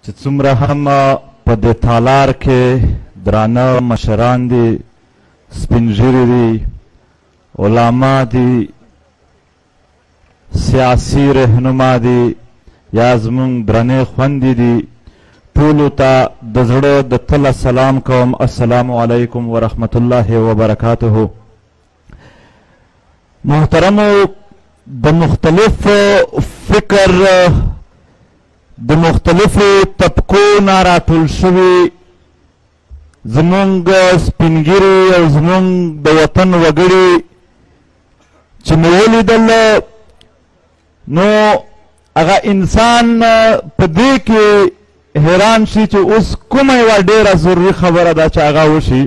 چې څومره هم په دې تالار کې درانه مشران دي، سپین ږیري دي، علما دي، سیاسي رهنما دي، یا زمونږ درنې خویندې دي، ټولو ته د زړه د تله سلام کوم. السلام علیکم ورحمت الله وبرکاته. محترمو، د مختلف فکر د مختلفو طبقو نه راټول شوي زمونږ سپینګیري او زمونږ د وطن وګړي چې مې ولیدل، نو هغه انسان په دې کې حیران شي چې اوس کومه یوه ډېره ضروري خبره ده چې هغه وشي،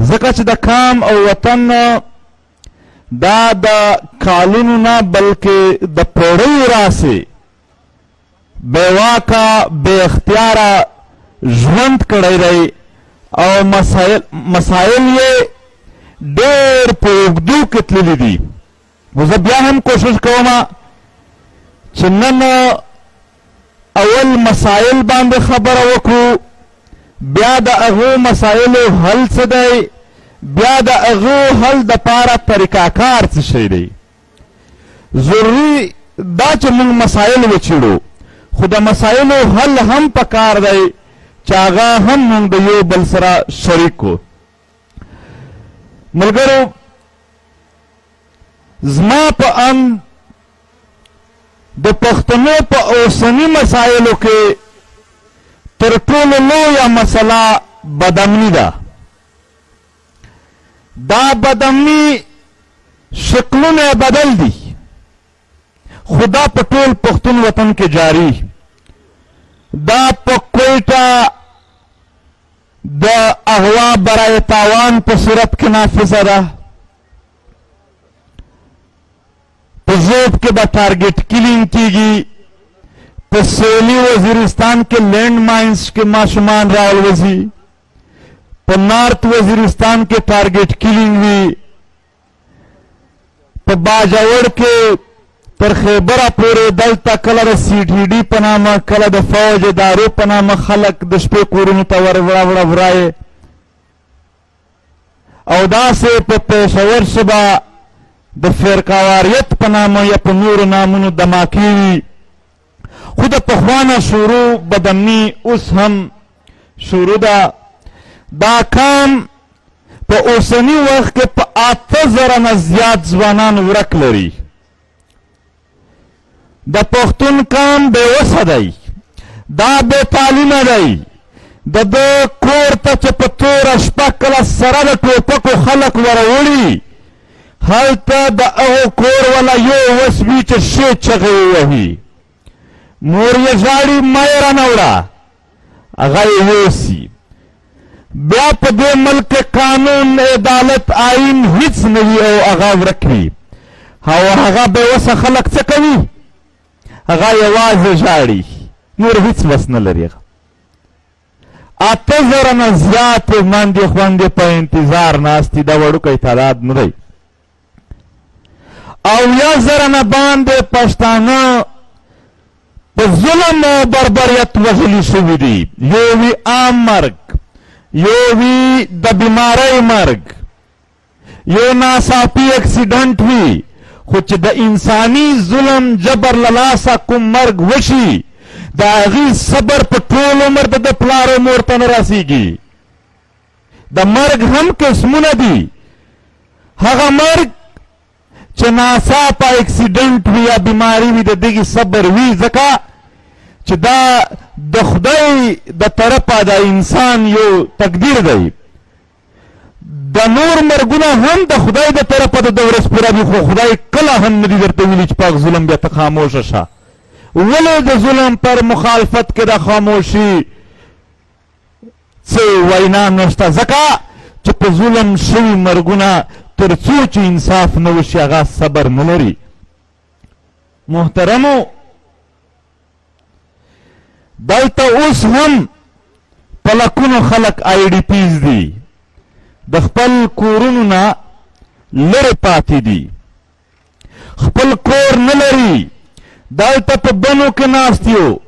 ځکه چې د کام او وطن دا د کالونو نه بلکې د پیړیو راسې بې واکه بې اختیاره ژوند کړی دی او مسایل یې ډېر په اوږدو کې تللي دي. خو زه بیا هم کوشش کوم چې نن اول مسایل باندې خبره وکړو، بیا د هغو مسایلو حل څه دی، بیا د هغو حل دپاره طریقه کار څه شی دی. ضروري دا چې موږ مسایل وچیړو، خو د مسایلو حل هم پکار دی چې هغه هم موږ د یو بل سره شریک کړو. ملګرو، زما په اند د پښتنو په اوسني مسایلو کې تر ټولو لویه مسله بدامني ده. دا بدامني شکلونه بدل دي، خو دا په ټول پښتون وطن کې جاری. دا په کویټه د اغوا برای تاوان په صورت کې نافذه ده، په ژوب کې به ټارګټ کلینګ کیږي، په سویلي وزیرستان کې لینډ ماینز کې ماشومان راولوځي، په نارت وزیرستان کې ټارګټ کلینګ وي، په باجوړ کې تر خیبره پورې دلته کله د سی ټي ډي په نامه، کله د فوج ادارو په نامه خلک د شپې کورونو ته وړای، او داسې په پېښور شبه د فرقاواریت په نامه یا په نورو نامونو دماکې وي. خو د پخوانه شروع بدامني اوس هم شروع ده. دا کام په اوسني وخت کې په 8000 نه زیات ځوانان ورک لري. د پښتون کام بې وسه دی، دا بې تعلیمه دی، د ده کور ته چې په توره شپه کله سره د ټوپکو خلک وروړي، هلته د هغو کور والا یو وس وي چې ښې چغې ووهي، مور یې ژاړي ما یې رانوړه، هغه یې یوسي. بیا په دې ملک کې قانون، عدالت، آئین هیڅ نه وي او هغه ورک وي. او هغه بې وسه خلک څه کوي؟ هغه یوازې ژاړي، نور هیڅ وس نه لري. 8000 نه زیاتې میندې خویندې په انتظار ناست دي، دا وړوکی تعداد نه دی. 8000 نه باندې پښتانه په ظلم او بربریت وژلي شوي دي. یو وي عام مرګ، یو وي د بیمارۍ مرګ، یو ناڅاپي اکسیډنټ وي. خو چې د انساني ظلم جبر له لاسه کوم مرګ وشي، د هغې صبر په ټول عمر د ده پلار او مور ته نه رسېږي. د مرګ هم قسمونه دي. هغه مرګ چې ناڅاپه اکسیډنټ وي یا بیماري وي، د دغې صبر وي، ځکه چې دا د خدای د طرفه د انسان یو تقدیر دی. د نور مرګونه هم د خدای د طرفه د ورځ پوره دي، خو خدای کله هم نه دي درته ویلي چې په هغه ظلم بیا ته خاموشه شه. ولې د ظلم پر مخالفت کې د خاموشي څه وینا نشته؟ ځکه چې په ظلم شوي مرګونه تر څو چې انصاف نه وشي هغه صبر نه لري. محترمو، دلته اوس هم په لکونو خلک IDPs دي، د خپل کورونو نه لرې پاتې دي، خپل کور نه لري، دلته په بنو کې ناست یو،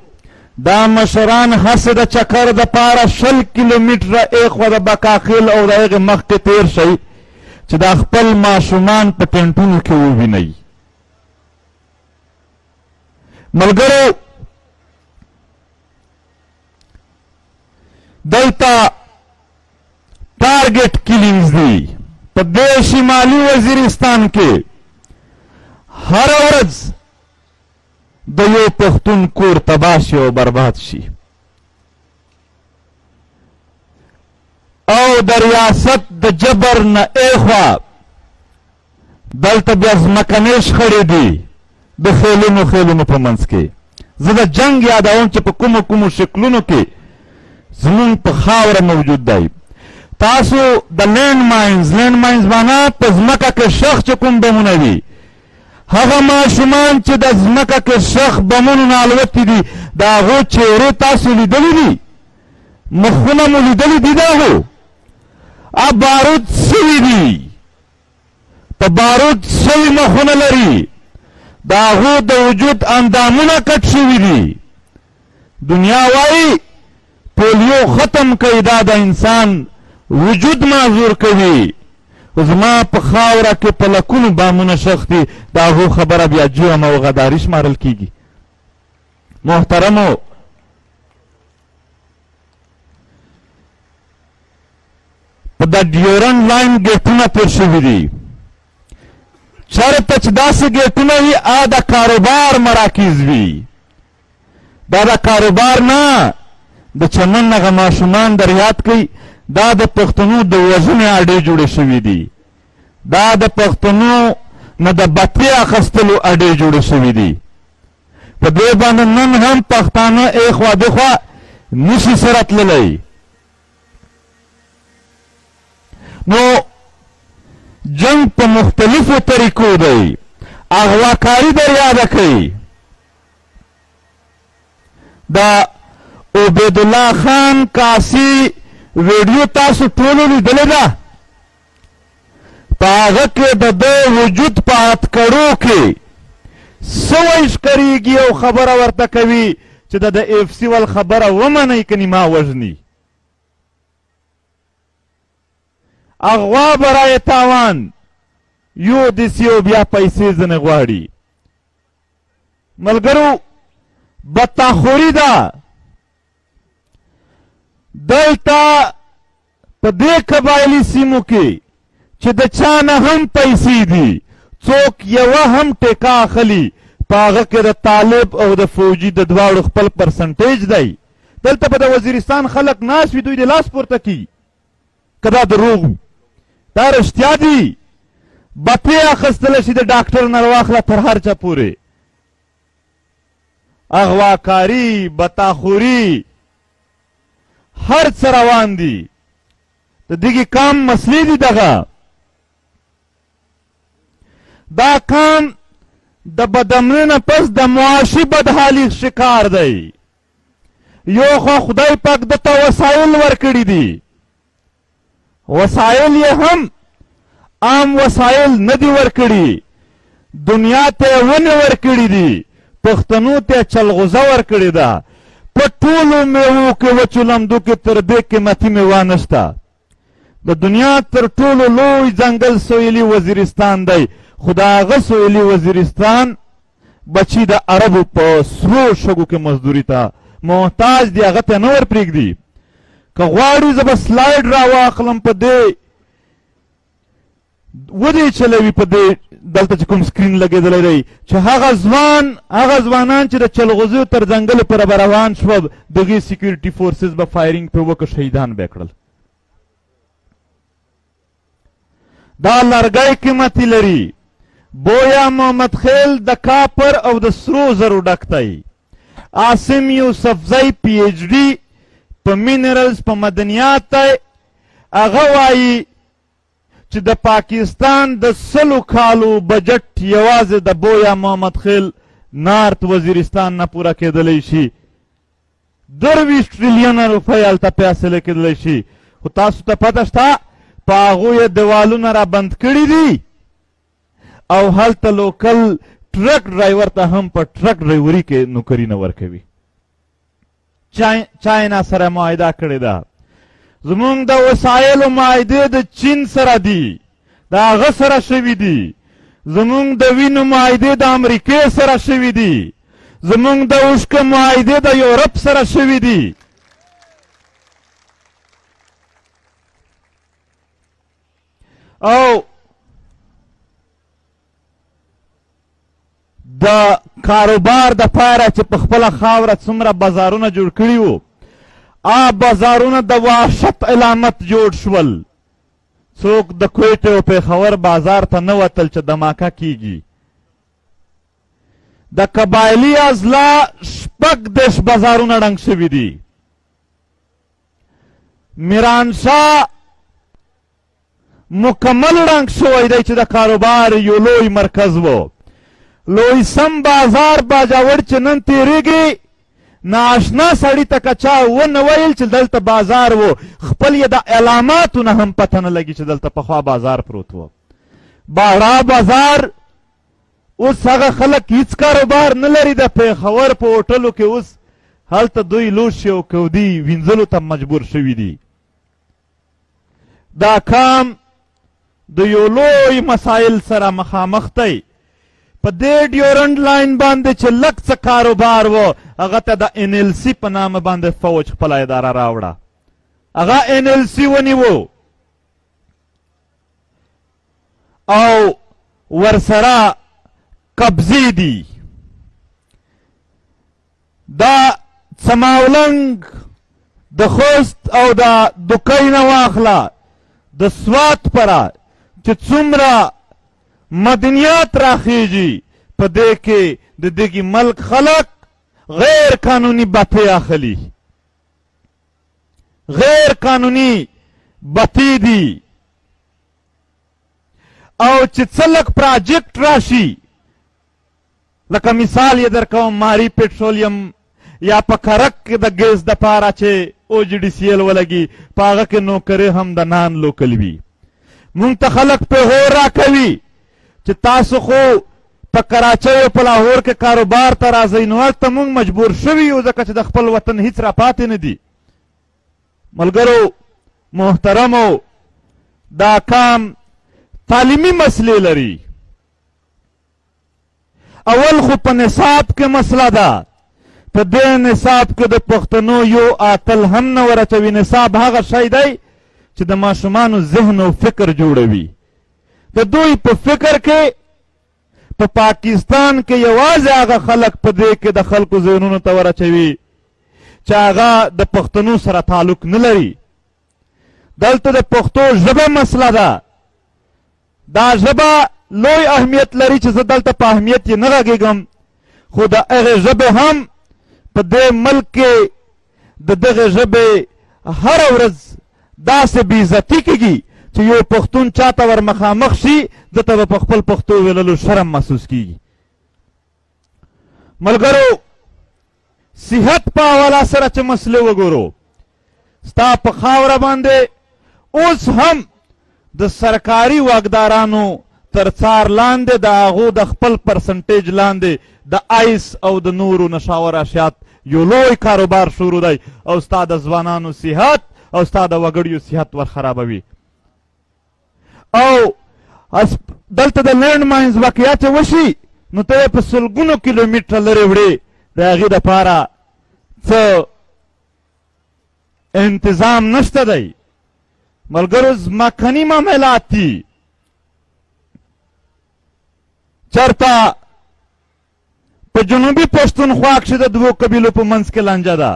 دا مشران هسې د چکر دپاره 20 کیلومتره ایخوا د بکاخیل او د هغې مخکې تیر شئ چې دا خپل ماشومان په ټینټونو کې ووینئ. ملګرو دلته ټارګټ کیلینګز دي. په دې شمالي وزیرستان کې هر ورځ د یو پښتون کور تباه شي او برباد شي، او د ریاست د جبر نه ایخوا دلته بیا ځمکنۍ شخړې دي د خیلونو په منځ کې. زه د جنګ یادوم چې په کومو شکلونو کې زمونږ په خاوره موجود دی. تاسو د لینډ ماینز معنا په ځمکه کې شخ چې کوم بمونه دي، هغه ماشومان چې د ځمکه کې شخ بمونو نه الوتي دي د هغو چهرې تاسو لیدلي دي، مخونه مو لیدلي دي د هغو. بارود سوي دي، په بارود سوي مخونه لري، د هغو د وجود اندامونه کټ شوي دي. دنیا وایي پولیو ختم کوي، دا د انسان وجود معذور کوي. زما په خاوره کې په لکونو بامونه شخ دي، د هغو خبره بیا جرم او غداري شمارل کیږي. محترمو، په د ډیورنډ لاین ګیټونه تیر شوي دي. چېرته چې داسې ګیټونه وي د کاروبار مراکز وي. دا د کاروبار نه د چمن هغه ماشومان در یاد کوي، دا د پښتنو د وژنې اډې جوړې شوي دي، دا د پښتنو نه د بتې اخیستلو اډې جوړې شوي دي. په دې باندې نن هم پښتانه ایخوا دخوا نشي سره تللی. نو جنگ په مختلفو طریقو دی. اغواکاري در یاده کوي. دا عبیدالله خان کاسی ویډیو تاسو ټولو لیدلې ده. په هغه کې د ده وجود په هتکړو کې څه وایشکریږي او خبره ورته کوي چې د اف سی ول خبره ومنئ که نیما وژني. اغوا برای تاوان یو دسی او بیا پیسې ځنې غواړي. ملګرو بدتاخوري ده. دلته په دې قبایلي سیمو کې چې د چا نه هم پیسې دي، څوک یوه هم ټیکه اخلي، په هغه کې د طالب او د فوجي د دواړو خپل پرسنټیج دی. دلته به د وزیرستان خلک ناست وي، دوی د لاس پورته کي که دا دروغ وي. دا رښتیا دي. بتې اخیستلی شي د ډاکټر نه واخله تر هر چا پورې. اغواکاري، بتاخوري، هر څه روان دي. د دغې کام مسلې دي. دغه دا کام د بدامنۍ نه پس د معاشي بدحالي شکار دی. یو خو خدای پاک دته وسایل ورکړي دي، وسایل یې هم عام وسایل نه دي ورکړي. دنیا ته یې ونې ورکړي دي، پښتنو ته یې چلغوزه ورکړې ده. په ټولو میوو کې وچو لمدو کې تر دې قیمتي میوه نشته. د دنیا تر ټولو لوی ځنګل سویلي وزیرستان دی، خو د هغه سویلي وزیرستان بچي د عربو په سرو شګو کې مزدوري ته محتاج دي، هغه ته نه ور پرېږدي. که غواړي زه به سلایډ راواخلم، په دې ودې چلوي، په دې دلته چې کوم سکرین لګېدلی دی چې هغه ځوانان چې د چلغوزیو تر ځنګلو پورې به روان شوه، دغې سیکیورټي فورسز به فایرینګ پرې وکړه، شهیدان به یې کړل. دا لرګی قیمتي لري. بویا محمد خیل د کاپر او د سرو زرو ډک دی. عاصم یوسفزی پی ایچ ډي په مینرلز په مدنیات دی. هغه وایي چې د پاکستان د 100 کالو بجټ یوازې د بویا محمد خیل نارت وزیرستان نه پوره کېدلی شي. 23 ټریلیونه روپۍ هلته فیصله کېدلی شي. خو تاسو ته پته شته په هغو یې دیوالونه را بند کړي دي، او هلته لوکل ټرک ډرایور ته هم په ټرک ډرایوري کې نوکري نه ورکوي. چاینا سره معاهده کړې ده. زمونږ د وسایلو معاهدې د چین سره دي، د هغه سره شوي دي. زمونږ د وینو معاهدې د امریکې سره شوي دي. زمونږ د اوښکو معاهدې د یورپ سره شوي دي. او د کاروبار د پاره چې په خپله خاوره څومره بازارونه جوړ کړي وو، بازارونه د وحشت علامت جوړ شول. څوک د کویټې او پېښور بازار ته نه وتل چې دماکه کیږي. د قبایلي اضلاع 36 بازارونه ړنګ شوي دي. میرانشاه مکمل ړنګ شوی دی چې د کاروبار یو لوی مرکز و. لوی سم بازار باجوړ چې نن تېرېږي، نااشنا سړي ته که چا ونه ویل چې دلته بازار و، خپل یې د علاماتو نه هم پته نه لګي چې دلته پخوا بازار پروت و. باړا بازار اوس هغه خلک هیڅ کاروبار نه لري. د پېښور په هوټلو کې اوس هلته دوی لوښي او کودي وینځلو ته مجبور شوي دي. دا کام د یو لوی مسایل سره مخامخ دی. په دې ډیورنډ لاین باندې چې لږ څه کاروبار و، هغه ته د NLC په نامه باندې فوج خپله اداره راوړه. هغه NLC ونیو او ورسره قبضې دي. دا څماولنګ د خوست او د دوکۍ نه واخله د سوات پره چې څومره مدنیات راخیږي، په دې کې د دغې ملک خلک غیر قانوني بتې اخلي. غیر قانوني بتې دي. او چې څه لږ پراجیکټ راشي، لکه مثال یې درکوم ماري پټرولیم یا په کرک کې د ګیس دپاره چې OGDCL ولګي، په هغه کې نوکرې هم د نان لوکل وي. مونږ ته خلک پیغور راکوي چې تاسو خو په کراچۍ او په لاهور کې کاروبار ته راځئ. نو هلته مونږ مجبور شوي یو ځکه چې د خپل وطن هیڅ راپاتې نه دي. ملګرو محترمو، دا کام تعلیمي مسلې لري. اول خو په نصاب کې مسله ده. په دې نصاب کې د پښتنو یو اتل هم نه ورچوي. نصاب هغه شی دی چې د ماشومانو ذهن او فکر جوړوي. د دوی په فکر کې په پاکستان کې یوازې هغه خلک په دې کې د خلکو ذهنونو ته ورچوي چې هغه د پښتنو سره تعلق نه لري. دلته د پښتو ژبه مسله ده. دا ژبه لوی اهمیت لري چې زه دلته په اهمیت یې نه غږېږم، خو د هغې ژبې هم په دې ملک کې د دغې ژبې هره ورځ داسې بېعزتي کېږي چې یو پښتون چاته ور مخامخ شي، ده ته به په خپل پښتو ویللو شرم محسوس کېږي. ملګرو، صحت په حواله سره چې مسلې وګورو، ستا په خاوره باندې اوس هم د سرکاري واکدارانو تر څار لاندې د هغو د خپل پرسنټیج لاندې د آیس او د نورو نشاور اشیات یو لوی کاروبار شروع دی او ستا د ځوانانو صحت او ستا د وګړیو صحت ور خرابوي. او دلته د لینډ ماینز واقعه چې وشي، نو ته یې په سلګونو کیلومتره لرې وړې. د هغې دپاره څه انتظام نشته دی. ملګرو، ځمکني معاملات دي. چېرته په جنوبي پښتونخوا کښې د دوو قبیلو په منځ کې لانجه ده.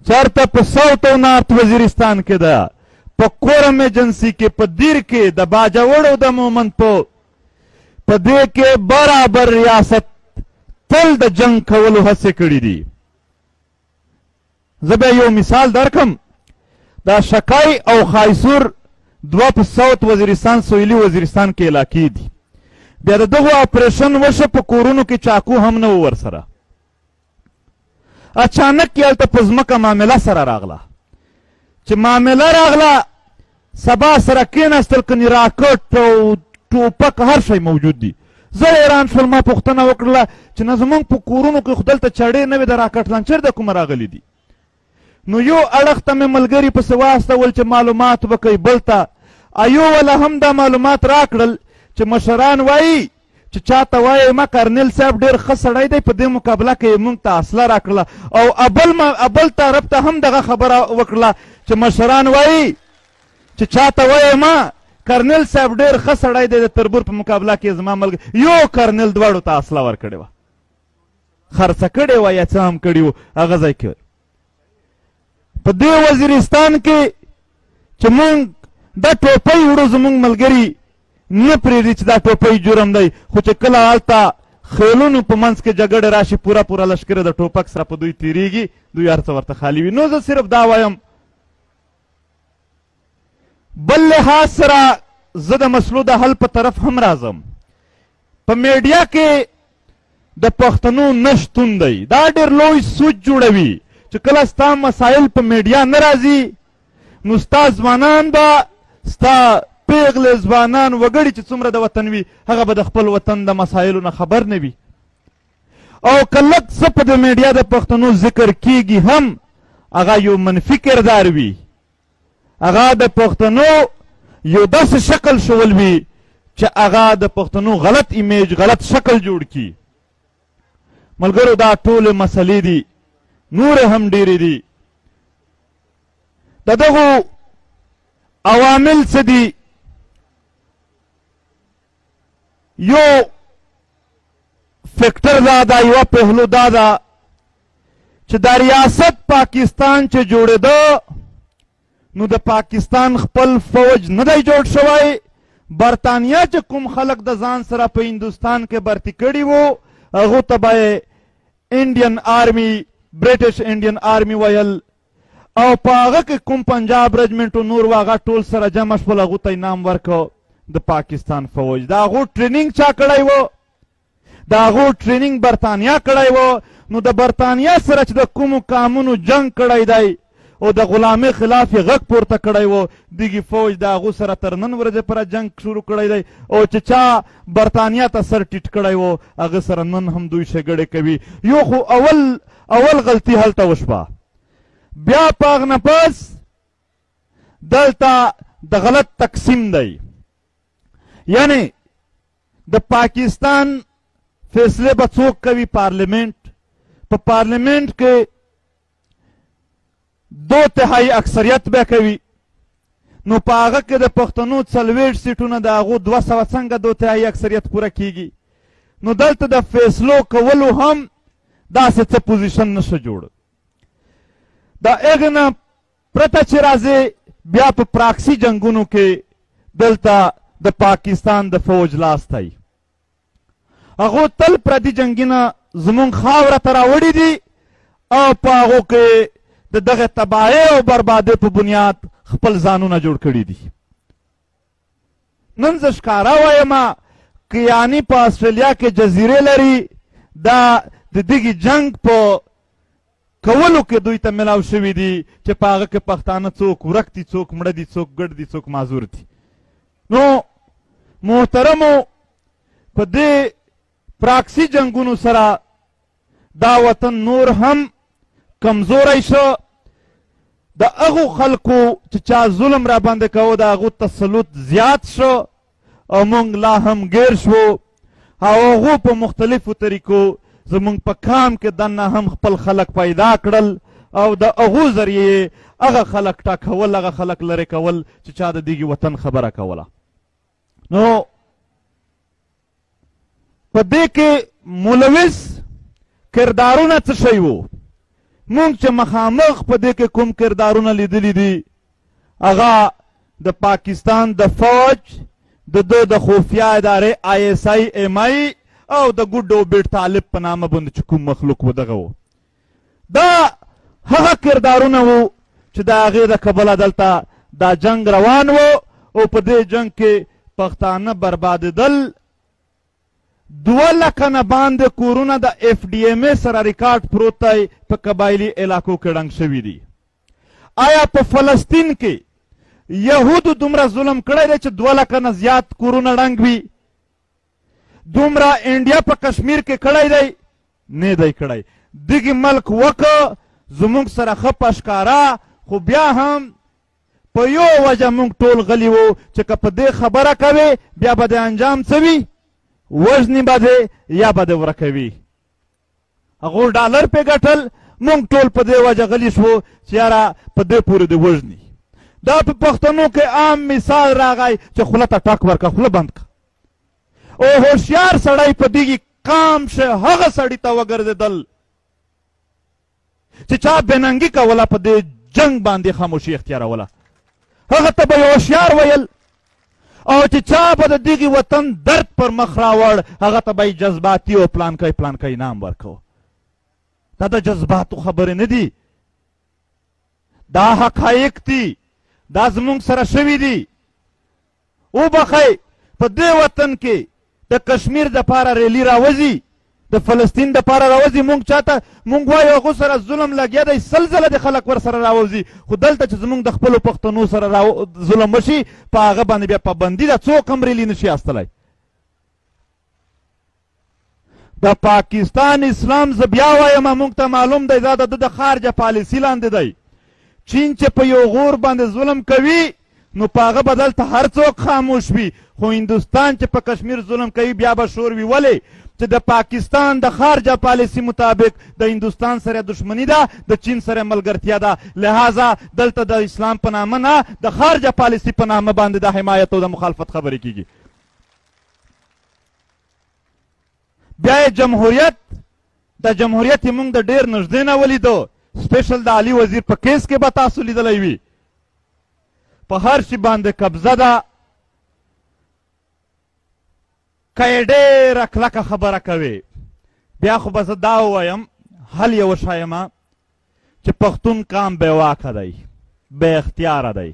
چېرته په ساوت او نارت وزیرستان کې ده. په کورم ایجنسي کې، په دیر کې، د باجوړ او د مومند په دې کې برابر ریاست تل د جنگ کولو هڅې کړي دي. زه به یو مثال درکم. دا شکای او خایسور دوه په ساوت وزیرستان سویلي وزیرستان کې علاقې دي. بیا د دغو اپریشن وشه، په کورونو کې چاقو هم نه و ورسره. اچانک یې هلته په ځمکه معامله سره راغله. چې معامله راغله، سبا سره کېناستل، کنې راکټ او ټوپک هر شی موجود دي. زه حیران شول. ما پوښتنه وکړله چې نه زمونږ په کورونو کې خو دلته چړې نه وې د راکټ لانچر د کومه راغلي دي. نو یو اړخ ته مې ملګري پسې واستول چې معلومات وکئ بل ته ایو والا هم دا معلومات راکړل چې مشران وایي چې چاته وایي ما کرنیل صاحب ډېر ښه سړی دی په دې مقابله کې یې موږ ته اصله راکړله او ابل طرف ته هم دغه خبره وکړله چې مشران وایي چې چاته وایي ما کرنیل صاحب ډېر ښه سړی دی د تربور په مقابله کې زما ملګری یو کرنیل دواړو ته اصله ورکړې وه خرڅه کړې وه یا څه هم کړي وو هغه ځای کې په دې وزیرستان کې چې موږ دا ټوپۍ وړو زموږ ملګري نه پرېږدي چې دا ټوپۍ جرم دی خو چې کله هلته خیلونو په منځ کې جګړې راشي پوره لشکره د ټوپک سره په دوی تېرېږي دوی هر څه ورته خالي وي نو زه صرف دا وایم بل لحاظ سره زه د مسلو د حل په طرف هم راځم په میډیا کې د پښتنو نه شتون دی دا ډېر لوی سوچ جوړوي چې کله ستا مسایل په میډیا نه راځي نو ستا ځوانان به ستا پیغلې ځوانان وګړي چې څومره د وطن وي هغه به د خپل وطن د مسایلو نه خبر نه وي او که لږ څه په د میډیا د پښتنو ذکر کیږي هم هغه یو منفي کردار وي هغه د پښتنو یو داسې شکل شول وي چې هغه د پښتنو غلط ایمیج غلط شکل جوړ کړي ملګرو دا ټولې مسلې دي نورې هم ډېرې دي د دغو عوامل څه دي یو فیکټر دا ده یوه پهلو دا ده چې دا ریاست پاکستان چې جوړېده نو د پاکستان خپل فوج نه دی جوړ شوی برطانیه چې کوم خلک د ځان سره په هندوستان کې برتي کړي وو هغو ته به انډین آرمي برټش انډین آرمي ویل او په هغه کې کوم پنجاب رجمنټ او نور و هغه ټول سره جمع شول هغو ته انعام ورکړ د پاکستان فوج د هغو ټریننګ چا کړی و د هغو ټریننګ برطانیه کړی و نو د برطانیه سره چې د کومو قامونو جنګ کړی دی او د غلامۍ خلاف یې غږ پورته کړی و دغې فوج د هغو سره تر نن ورځې پورې جنګ شروع کړی دی او چې چا برطانیه ته سر ټیټ کړی و هغه سره نن هم دوی شګړې کوي یو خو اول غلطي هلته وشوه بیا په هغه نه پس دلته د غلط تقسیم دی یعنی د پاکستان فیصله به څوک کوي پارلیمنٹ په پارلیمنٹ کې 2/3 اکثریت به کوي نو په هغه کې د پښتنو 40 سیټونه د هغو 200 څنګه 2/3 اکثریت پوره کیږي نو دلته د فیصلو کولو هم داسې څه پوزیشن نشه جوړ د هغې نه پرته چې راځي بیا په پراکسي جنګونو کې دلته د پاکستان د فوج لاس دی هغو تل پردي جنګونه زمونږ خاوره ته راوړي دي او په هغو کې د دغه تباهۍ او بربادۍ په بنیاد خپل ځانونه جوړ کړي دي نن زه ښکاره وایم کیاني په استرالیا کې جزیرې لري دا د دغې جنګ په کولو کې دوی ته ملاو شوي دي چې په هغه کې پښتانه څوک ورک دي څوک مړه دي څوک ګډ دي څوک معذور دي نو محترمو په دې پراکسي جنګونو سره دا وطن نور هم کمزوری شو د هغو خلکو چې چا ظلم را باندې کوه د هغو تسلط زیات شو او موږ لا هم ګیر شو او هغو په مختلفو طریقو زمونږ په کام کې دننه هم خپل خلک پیدا کړل او د هغو ذریعې هغه خلک ټاکول هغه خلک لرې کول چې چا د دغې وطن خبره کوله نو په دې کې ملوث کردارونه څه شی وو مونږ چې مخامخ په دې کې کوم کردارونه لیدلي دي هغه د پاکستان د فوج د خفیه ادارې ISI او د ګوډو بیټ طالب په نامه باندې چې کوم مخلوق و دغه و دا هغه کردارونه وو چې د هغې د کبله دلته دا جنګ روان و او په دې جنګ کې پښتانه بربادېدل 200,000 نه باندې کورونه د FDMA سره ریکارډ پروت دی په قبایلي علاقو کې ړنګ شوي دي آیا په فلسطین کې یهودو دومره ظلم کړی دی چې 200,000 نه زیات کورونه ړنګ وي دومره انډیا په کشمیر کې کړی دی نه دی کړی دغې ملک وکه زموږ سره ښه په ښکاره، خو بیا هم په یو وجه موږ ټول غلي وو چې که په دې خبره کوې بیا به د انجام څه وي؟ وژني به دې یا به دې ورکوي. هغو ډالر پې ګټل، موږ ټول په دې وجه غلي شوو چې یاره په دې پورې دې وژني. دا په پښتنو کې عام مثال راغی چې خوله ته ټک ورکړه، خوله بند کړه. او هوښیار سړی په دې کام شه هغه سړي ته وګرځېدل چې چا بېننګي کوله، په دې جنګ باندې خاموشي اختیاروله. هغه ته به یې هوښیار ویل، او چې چا به د دغې وطن درد پر مخ راوړ هغه ته به یې جذباتي او پلانکی نام ورکو. دا د جذباتو خبرې نه دي، دا حقایق دي، دا زموږ سره شوي دي. وبخئ، په دې وطن کې د کشمیر دپاره ریلي راوځي، د فلسطین دپاره راوځي، موږ چاته موږ وایو هغو سره ظلم لګیا دی، سل ځله د خلک ورسره راوځي، خو دلته چې زموږ د خپلو پښتنو سره ظلم وشي په هغه باندې بیا پابندي ده، څوک هم ریلي نشي استلی. د پاکستان اسلام زه بیا وایم موږ ته معلوم دی دا د ده د خارجه پالیسي لاندې دی. چین چې په یو غور باندې ظلم کوي نو په هغه به دلته هر څوک خاموش وي، خو هندوستان چې په کشمیر ظلم کوي بیا به شور وي. ولې؟ چې د پاکستان د خارجه پالیسي مطابق د هندوستان سره دشمنی ده، د چین سره ملګرتیا ده، لہذا دلته د اسلام په نامه نه د خارجه پالیسي په نامه باندې د حمایت او د مخالفت خبرې کیږي. بیا یې جمهوریت، د جمهوریت یې موږ د ډېر نږدې نه ولیدو، سپیشل د علي وزیر په کیس کې به تاسو لیدلی وي، په هر شي باندې قبضه ده. که یې ډېره کلکه خبره کوې بیا خو به زه دا ووایم حل یې وښایمه چې پښتون قام بې واکه دی، بې اختیاره دی.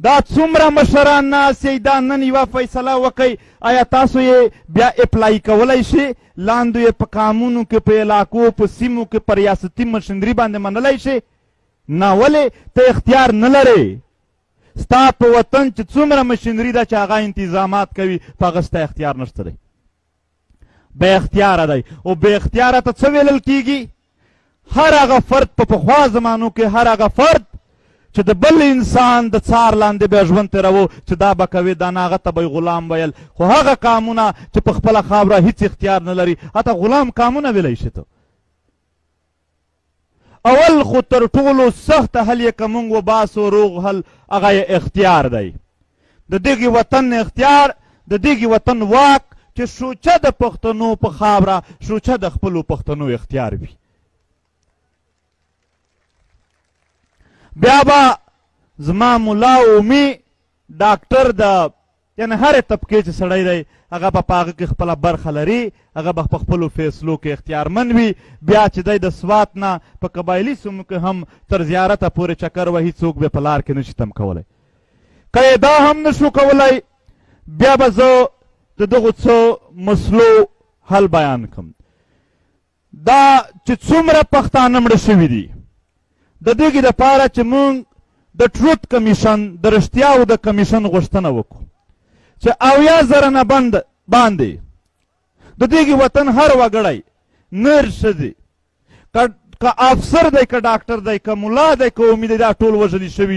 دا څومره مشران ناست یئ، دا نن یوه فیصله وکئ، آیا تاسو یې بیا اپلای کولی شئ؟ لاندې یې په قانونو کې، په علاقو، په سیمو کې په ریاستي مشنري باندې منلی شئ؟ نه. ولې؟ ته اختیار نه لرې. ستا په وطن چې څومره مشنري ده چې هغه انتظامات کوي، په هغه ستا اختیار نشته دی، بې اختیاره دی. او بې اختیاره ته څه ویلل کیږي؟ هر هغه فرد په پخوا زمانو کې، هر هغه فرد چې د بل انسان د څار لاندې بیا ژوند تېروو، چې دا به کوې دا نه، هغه ته به غلام ویل. خو هغه قامونه چې په خپله خاوره هیڅ اختیار نه لري هته غلام قامونه ویلی شي. ته اول خو تر ټولو سخت حل یې که موږ وباسو روغ حل، هغه یې اختیار دی، د دغې وطن اختیار، د دغې وطن واک، چې شوچه د پښتنو په خاوره، شوچه د خپلو پښتنو اختیار وي. بیا به زما ملا اومي ډاکټر د یعنې هرې طبقې چې سړی دی هغه به په هغه کې خپله برخه لري، هغه به په خپلو فیصلو کې اختیارمن وي. بیا چې دی د سوات نه په قبایلي سیمو کې هم تر زیارته پورې چکر وهي، څوک به په لار کې نشي تم کولی. که یې دا هم نشو کولی بیا به زه د دغو څو مسلو حل بیان کړم. دا چې څومره پښتانه مړه شوي دي، د دغې دپاره چې موږ د ټروت کمیشن، د رښتیاو د کمیشن غوښتنه وکړو چې 80,000 نه باندې د دغې وطن هر وګړی، نر ښځې، که افسر دی، که ډاکټر دی، که ملا دی، که امید دی، دا ټول وژلي شوي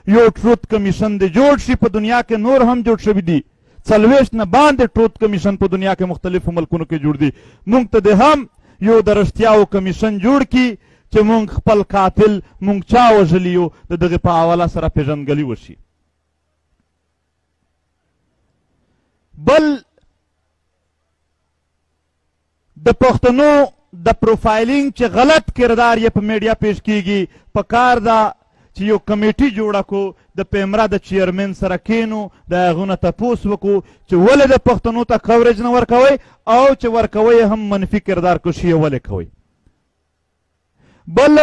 یو ټروت کمیشن دی جوړ شي. په دنیا کې نور هم جوړ شوي دي، 40 نه باندې ټروت کمیشن په دنیا کې مختلفو ملکونو کې جوړ دي. موږ ته د هم یو د رښتیاو کمیشن جوړ کړي چې موږ خپل قاتل، موږ چا وژلي یو، د دغې په حواله سره پېژندګلي وشي. بل د پښتنو د پروفایلینګ چې غلط کردار یې په میډیا پیش کیږي، په کار ده چې یو کمیټي جوړه کړو، د پیمره د چیرمن سره کینو، د هغو نه تپوس وکړو چې ولې د پښتنو ته کوریج نه ورکوئ، او چې ورکوئ هم منفي کردار کشي یې ولې کوئ. بل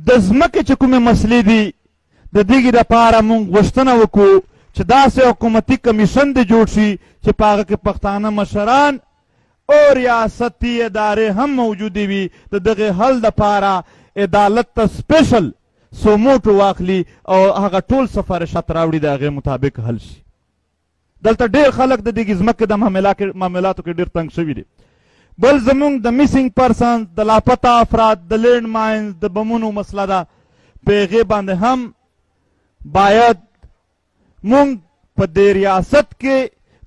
د ځمکې چې کومې مسلې دي د دغې دپاره موږ غوښتنه وکړو چې داسې حکومتي کمیشن دې جوړ شي چې په هغه کې پښتانه مشران او ریاستي ادارې هم موجودې وي، د دغې حل دپاره عدالت ته سپیشل سوموټو واخلي او هغه ټول سفارشات راوړي، د هغې مطابق حل شي. دلته ډېر خلک د دغې ځمکې د معاملاتو کې ډېر تنګ شوي دي. بل زمونږ د میسنګ پرسنز د لاپته افراد د لینډ ماینز د بمونو مسله ده په هغې باندې هم باید مونږ په دې ریاست کې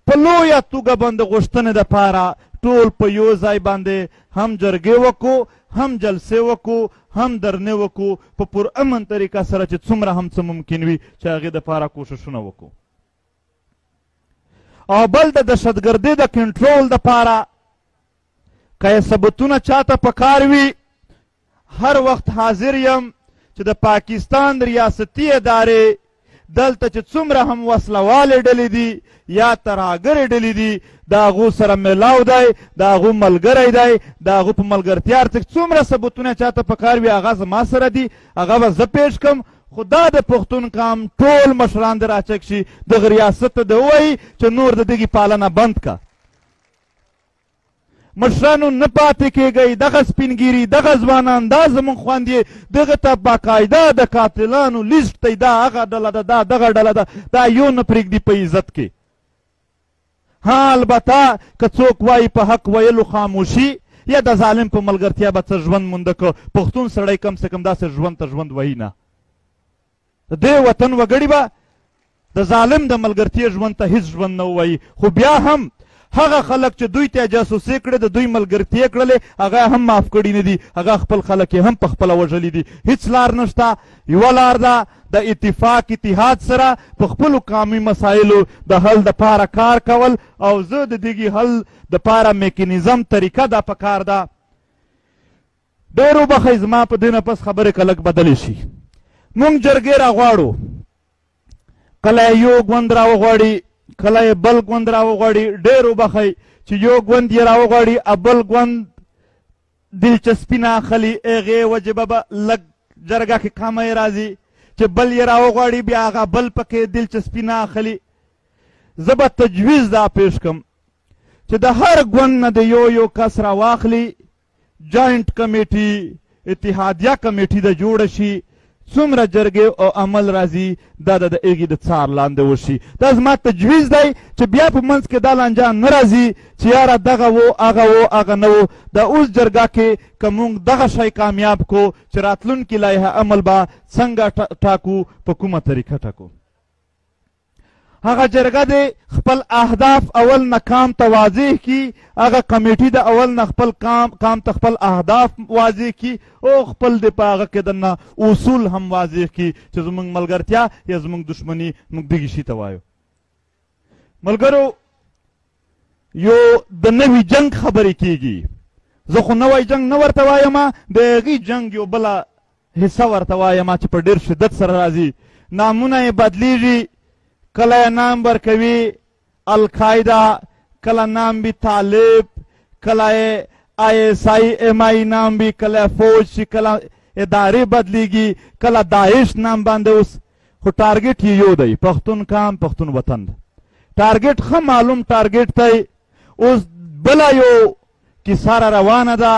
په لویه توګه باندې غوښتنې دپاره ټول په یو ځای باندې هم جرګې وکړو هم جلسې وکړو هم درنې وکړو په پرامن طریقه سره چې څومره هم څه ممکن وي چې هغې دپاره کوښښونه وکړو او بل د دهشتګردۍ د کنټرول دپاره که یې ثبتونه چاته په کار وي هر وخت حاضر یم چې د پاکستان ریاستي ادارې دلته چې څومره هم وسلوالې ډلې دي یا ترهګرې ډلې دي د هغو سره میلاو دی د هغو ملګری دی د هغو په ملګرتیا ارڅ څومره ثبتونه چاته په کار وي هغه زما سره دي هغه به زه پیش کړم خو دا د پښتون قام ټول مشران دې راچک شي دغه ریاست ته د ووایي چې نور د دغې پالنه بند که مشرانو نه پاتې کېږئ دغه سپینګیري دغه ځوانان دا زموږ خویندې دغه ته باقاعده د قاتلانو لیست دی دا هغه ډله ده دا دغه ډله ده دا یو نه پرېږدي په عزت کې ها البته که څوک وایي په حق ویلو خاموشي یا د ظالم په ملګرتیا به څه ژوند مونده که پښتون سړی کم سے کم داسې ژوند ته ژوند وایي نه د دې وطن وګړي به د ظالم د ملګرتیا ژوند ته هیڅ ژوند نه ووایي خو بیا هم هغه خلک چې دوی ته جاسوسي کړې د دوی ملګرتیا کړلې هغه هم معاف کړي نه دي هغه خپل خلک یې هم په خپله وژلي دي هیڅ لار نشته یوه لار ده د اتفاق اتحاد سره په خپلو قومي مسایلو د حل دپاره کار کول او زه د دغې حل دپاره میکانیزم طریقه دا په کار ده ډېر وبښئ زما په دې نه پس خبرې که لږ بدلې شي مونږ جرګې راغواړو کله یې یو ګوند راوغواړي کله یې بل ګوند راوغواړي ډېر وبښئ چې یو ګوند یې راوغواړي بل ګوند دلچسپي نه اخلي هغې وجې به لږ جرګه کې کمه یې راځي چې بل یې راوغواړي بیا هغه بل پکې دلچسپي نه اخلي زه به تجویز دا پیش کړم چې د هر ګوند نه د یو یو کس راواخلي جاینټ کمیټي اتحادیه کمیټي د جوړه شي څومره جرګې او عمل راځي دا د هغې د څار لاندې وشي دا زما تجویز دی چې بیا په منځ کې دا لانجه نه راځي چې یاره دغه و هغه نه و د اوس جرګه کې که موږ دغه شی کامیاب کو چې راتلونکي لایحه عمل به څنګه ټاکو په کومه طریقه ټاکو هغه جرګه د خپل اهداف اول نه کام ته واضح کي هغه کمیټي د اول نه خپل کام ته خپل اهداف واضح کي او خپل د په هغه کې دنه اصول هم واضح کي چې زموږ ملګرتیا یا زموږ دښمني موږ دغې شي ته وایو ملګرو یو د نوي جنګ خبرې کیږي زه خو نوی جنګ نه ورته وایم د هغې جنګ یو بله حصه ورته وایم چې په ډېر شدت سره راځي نامونه یې بدلیږي کله یې نام ورکوي القاعده کله نام وي طالب کله یې ISI نام وي کله فوج شي کله ادارې بدلیږي کله داعش نام باندې اوس خو ټارګټ یې یو دی پښتون قام پښتون وطن ټارګټ ښه معلوم ټارګټ دی اوس بله یو کیسه را روانه ده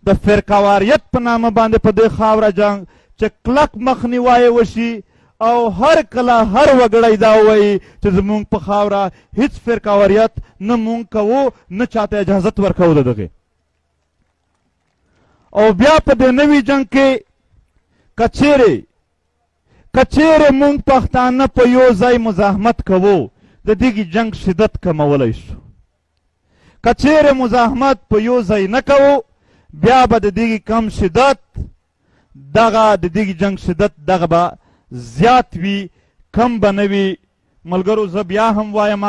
د فرقهواریت په نامه باندې په دې خاوره جنګ چې کلک مخنیوی وشي او هر کله هر وګړی دا وایي چې زموږ په خاوره هیڅ فرقهواریت نه مونږ کوو نه چاته اجازت ورکوو د دغې او بیا په دې نوي جنګ کې که چیرې مونږ پښتانه په یو ځای مزاحمت کوو د دغې جنګ شدت کمولی شو که چیرې مزاحمت په یو ځای نه کوو بیا به د دغې کم شدت دغه د دغې جنګ شدت دغه به زیات وي کم به نه وي ملګرو زه بیا هم وایم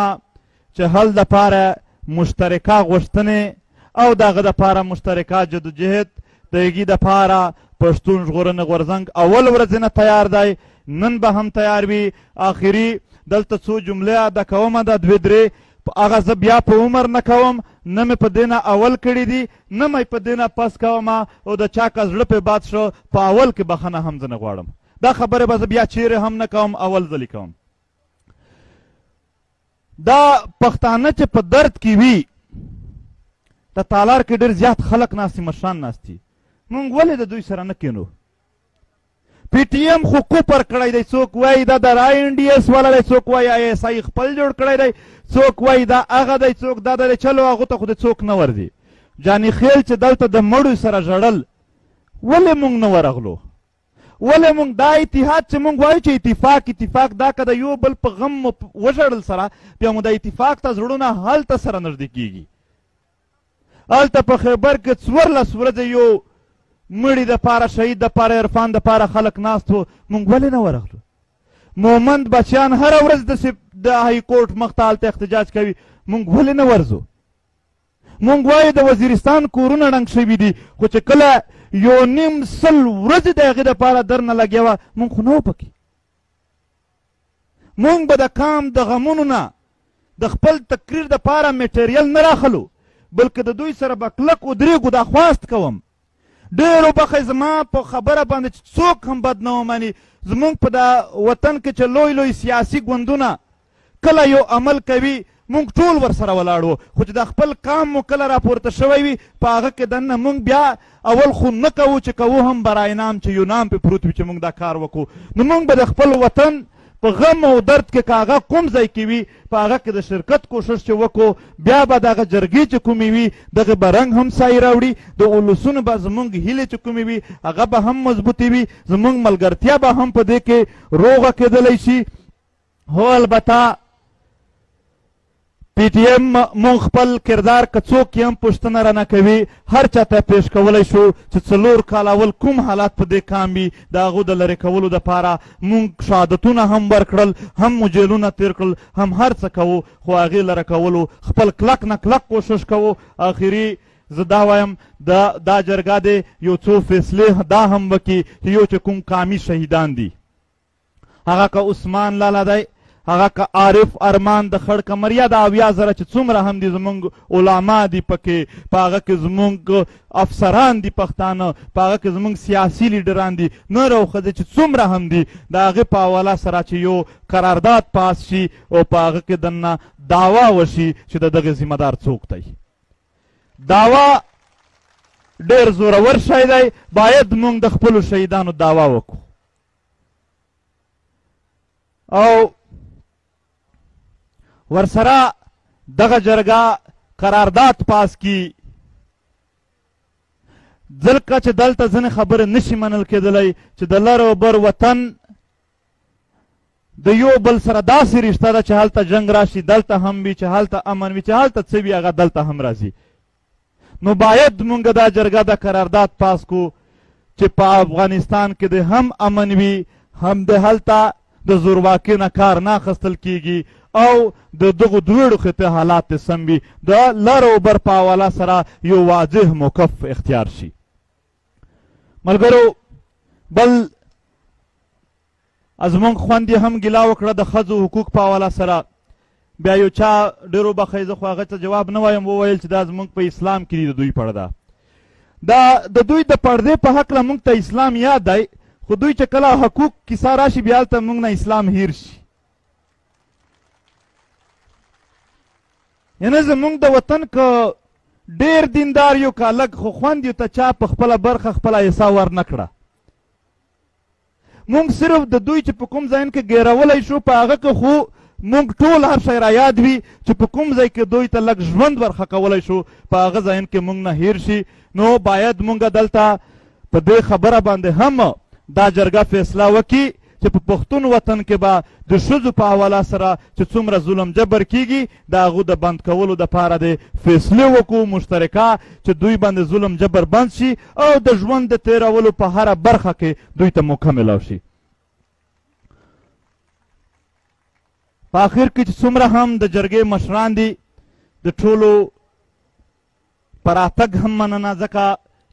چې حل دپاره مشترکه غوښتنې او د هغه دپاره مشترکه جدوجهد د هغې دپاره پښتون ژغورنې غورځنګ اول ورځې نه تیار دی نن به هم تیار وي آخري دلته څو جملې ادا کومه دا دوې درې هغه زه بیا په عمر نه کوم نه مې په دې نه اول کړي دي نه مې په دې نه پس کوم او د چا که زړه پې باد شو په اول کې بخښنه هم زه نه غواړم دا خبره به زه بیا چیرې هم نه کوم اول ځلې کوم دا پښتانه چې په درد کې وي د تالار کې ډېر زیات خلک ناستي مشران ناستي مونږ ولې د دوی سره نه کینو پی ټي ایم خو کوپر کړی دی څوک وایي دا د INDS والا دی څوک وایي ISI خپل جوړ کړی دی څوک وایي دا هغه دی څوک دا دی چلو هغو ته خو د څوک نه ورځي جاني خیل چې دلته د مړو سره ژړل ولې موږ نه ورغلو؟ ولې موږ دا اتحاد چې موږ وایو چې اتفاق دا که د یو بل په غم مو وژړل سره بیا مو د اتفاق ته زړونه هلته سره نږدې کېږي. هلته په خیبر کې 14 ورځې یو مړي دپاره شهید دپاره عرفان دپاره خلک ناست وو، موږ ولې نه ورغلو؟ مومند بچیان هره ورځ د های کورټ مخ ته هلته احتجاج کوي، موږ ولې نه ورځو؟ موږ وایو د وزیرستان کورونه ړنګ شوي دي، خو چې کله 1.5 ورځې د هغې دپاره درنه لګیا وه موږ خو نه وو پکې. موږ به د کام د غمونو نه د خپل تقریر دپاره میټریل نه راخلو، بلکې د دوی سره به کلک ودرېږو. دا خواست کوم ډېرو بخۍ زما په خبره باندې چې څوک هم بد نه ومني. زموږ په دا وطن کې چې لوی سیاسي ګوندونه کله یو عمل کوي موږ ټول ورسره ولاړ وو، خو چې د خپل قام مو کله راپورته شوی وي په هغه کې دننه موږ بیا اول خو نه کوو، چې کوو هم برای نام چې یو نام پې پروت وي چې موږ دا کار وکړو. نو موږ به د خپل وطن په غم او درد کې که هغه کوم ځای کې وي په هغه کې د شرکت کوشش چې وکړو، بیا به دغه جرګې چې کومې وي دغه به رنګ هم سایه راوړي، د اولسونو به زموږ هیلې چې کومې وي هغه به هم مضبوطې وي، زموږ ملګرتیا به هم په دې کې روغه کېدلی شي. هو البته پی ټي ایم مونږ خپل کردار که څوک یې هم پوښتنه رانه کوي هر چا ته پیش کولی شو چې 4 کاله اول کوم حالات په دې کام وي د هغو د لرې کولو دپاره مونږ شهادتونه هم ورکړل، هم مو جیلونه تیر کړل، هم هر څه کوو، خو هغې لرې کولو خپل کلک نه کلک کوشش کوو. آخري زه دا وایم دا جرګه دی یو څو فیصلې دا هم وکړي چې یو چې کوم قامي شهیدان دي، هغه که عثمان لالا دی، هغه که عارف ارمان د خړ کمریا د 80,000 چې څومره هم دي زمونږ علما دي پکې، په هغه کې زمونږ افسران دي پښتانه، په هغه کې زمونږ سیاسي لیډران دي، نر او ښځې چې څومره هم دي، د هغې په حواله سره چې یو قرارداد پاس شي او په هغه کې دننه دعوا وشي چې د دغې ذمه دار څوک دی. دعوا ډېر زورور شی دی، باید موږ د خپلو شهیدانو دعوا وکړو. او ورسره دغه جرګه قرارداد پاس کی، ځکه چې دلته ځینې خبرې نشي منل کېدلی چې د لر او بر وطن د یو بل سره داسې رشته ده چې هلته جنګ راشي دلته هم وي، چې هلته امن وي، چې هلته څه وي هغه دلته هم راځي. نو باید مونږ دا جرګه د قرارداد پاس کو چې په افغانستان کې د هم امن وي، هم د هلته د زورواکۍ نه کار نه اخیستل کېږي او د دغو دواړو خطې حالات سم وي، د لر او بر په حواله سره یو واضح موقف اختیار شي. ملګرو بل زموږ خویندې هم ګیله وکړه د ښځو حقوق په حواله سره، بیا یو چا ډېرو بخۍ زه خو هغه ته جواب نه وایم، وویل چې دا زموږ په اسلام کې دي د دوی پرده. دا د دوی د پردې په هکله موږ ته اسلام یاد دی، خو دوی چې کله حقوق کیسه راشي بیا هلته موږ نه اسلام هیر شي. یعنې زموږ د وطن که ډېر دیندار یو که لږ، خو خویندیو ته چا په خپله برخه خپله حصه ور نه کړه. موږ صرف د دوی چې په کوم ځایون کې ګیرولی شو په هغه کې خو موږ ټول هر شی را یاد وي چې په کوم ځای کې دوی ته لږ ژوند ورخه کولی شو په هغه ځایون کې موږ نه هیر شي. نو باید موږ دلته په دې خبره باندې هم دا جرګه فیصله وکړي چې په پښتون وطن کې به د ښځو په حواله سره چې څومره ظلم جبر کېږي د هغو د بند کولو دپاره د فیصلې وکړو مشترکه چې دوی باندې ظلم جبر بند شي او د ژوند د تېرولو په هره برخه کې دوی ته موقع میلاو شي. په آخر کې چې څومره هم د جرګې مشران دي د ټولو په راتګ هم مننه، ځکه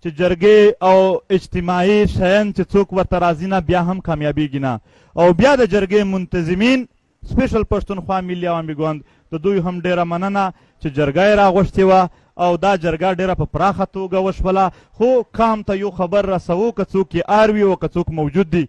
چې جرګې او اجتماعي شیان چې څوک ورته راځي نه بیا هم کامیابیږي نه. او بیا د جرګې منتظمین سپیشل پښتونخوا ملي عوامي ګوند د دوی هم ډېره مننه چې جرګه یې راغوښتې وه او دا جرګه ډېره په پراخه توګه وشوله، خو کام ته یو خبر رسوو که څوک یې آر وي او که څوک موجود دي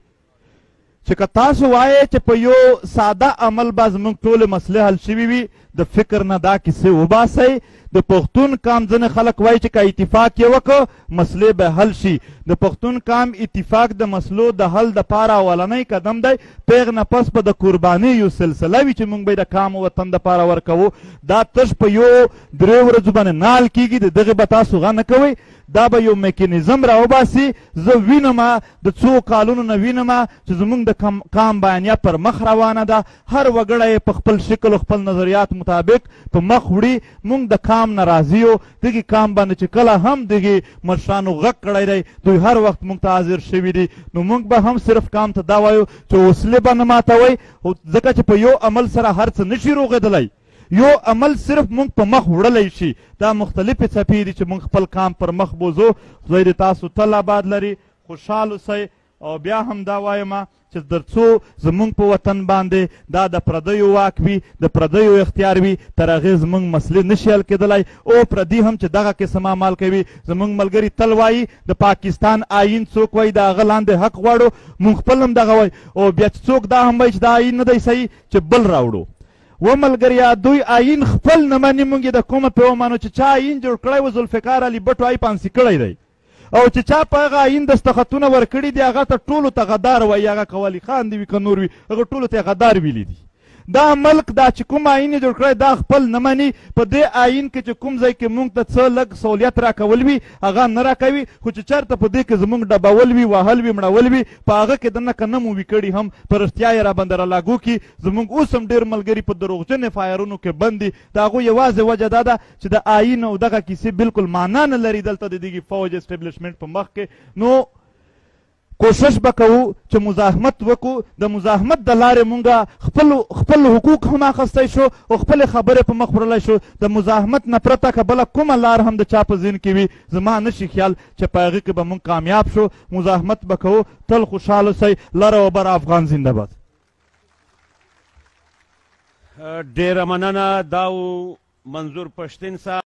چې که تاسو وایئ چې په یو ساده عمل به زموږ ټولې مسلې حل شوي وي، د فکر نه دا کیسې وباسئ د پښتون قام ځینې خلک وایي چې که اتفاق یې وکړه مسلې به حل شي. د پښتون قام اتفاق د مسلو د حل دپاره اولنی قدم دی. پیغ نه پس به د قربانۍ یو سلسله وي چې موږ به یې د قام وطن دپاره ورکوو. دا تش په یو 3 ورځو باندې نال کېږي، د دغې به تاسو غه نه کوئ. دا به یو میکانیزم راوباسي. زه وینم د څو کالونو نه وینم چې زموږ د قام بیانیه پر مخ روانه ده. هر وګړی په خپل شکل و خپل نظریات مطابق په مخ وړي. موږ د قام نه راضي یو. دغې قام باندې چې کله هم دغې مشرانو غږ کړی دی دوی هر وخت موږ ته حاضر شوي دي. نو موږ به هم صرف قام ته دا وایو چې وسلې به نه ماتوئ، ځکه چې په یو عمل سره هر څه نشي روغېدلی. یو عمل صرف موږ په مخ وړلی شي. دا مختلفې څپې دي چې موږ خپل قام پر مخ بوځو. خدای دې تاسو تل آباد لري، خوشحال اوسئ. او بیا هم دا وایم چې تر څو زموږ په وطن باندې دا د پردیو واک وي، د پردیو اختیار وي، تر هغې زموږ مسلې نشي حل کېدلی. او پردي هم چې دغه قسم اعمال کوي، زموږ ملګري تل وایي د پاکستان آیین څوک وایي د هغه لاندې حق غواړو، موږ خپل هم دغه وایي. او بیا چې څوک دا هم وایي چې دا آیین نه دی صحیح چې بل راوړو. و ملګریا دوی آیین خپل نه مني. موږ یې د کومه پې ومنو چې چا آیین جوړ کړی و ذوالفقار علي بټو آی پانسي کړی دی، او چې چا په هغه آیین دستخطونه ورکړي دي هغه ته ټولو ته غدار وایي. هغه که ولي خان دي وي که نور وي، هغه ټولو ته یې غدار ویلي دي. دا ملک دا چې کوم آیین یې جوړ کړی دا خپل نه مني. په دې آیین کې چې کوم ځای کې موږ ته څه لږ سہولیت راکول وي هغه نه راکوي، خو چې چېرته په دې کې زموږ ډبول وي، وهل وي، مړول وي، په هغه کې دنه که نه مو وي کړي هم په رښتیا یې راباندې رالاګو کړي. زموږ اوس هم ډېر ملګري په دروغجنې فایرونو کې بند دي. د هغوی یوازې وجه دا ده چې د آیین او دغه کیسې بالکل معنا نه لري دلته د دغې فوج اسټبلیشمنټ په مخ کې. نو کوشش به کوو چې مزاحمت وکړو. د مزاحمت د لارې مونږ خپل حقوق هم اخیستی شو او خپلې خبرې په مخ وړلی شو. د مزاحمت نه پرته که بله کومه لار هم د چا په ذهن کې وي زما نشي خیال چې په هغې کې به مونږ کامیاب شو. مزاحمت به کوو. تل خوشحال اوسئ. لر او بر افغان زنده باد. ډېره مننه. دا و منظور پښتین صاحب.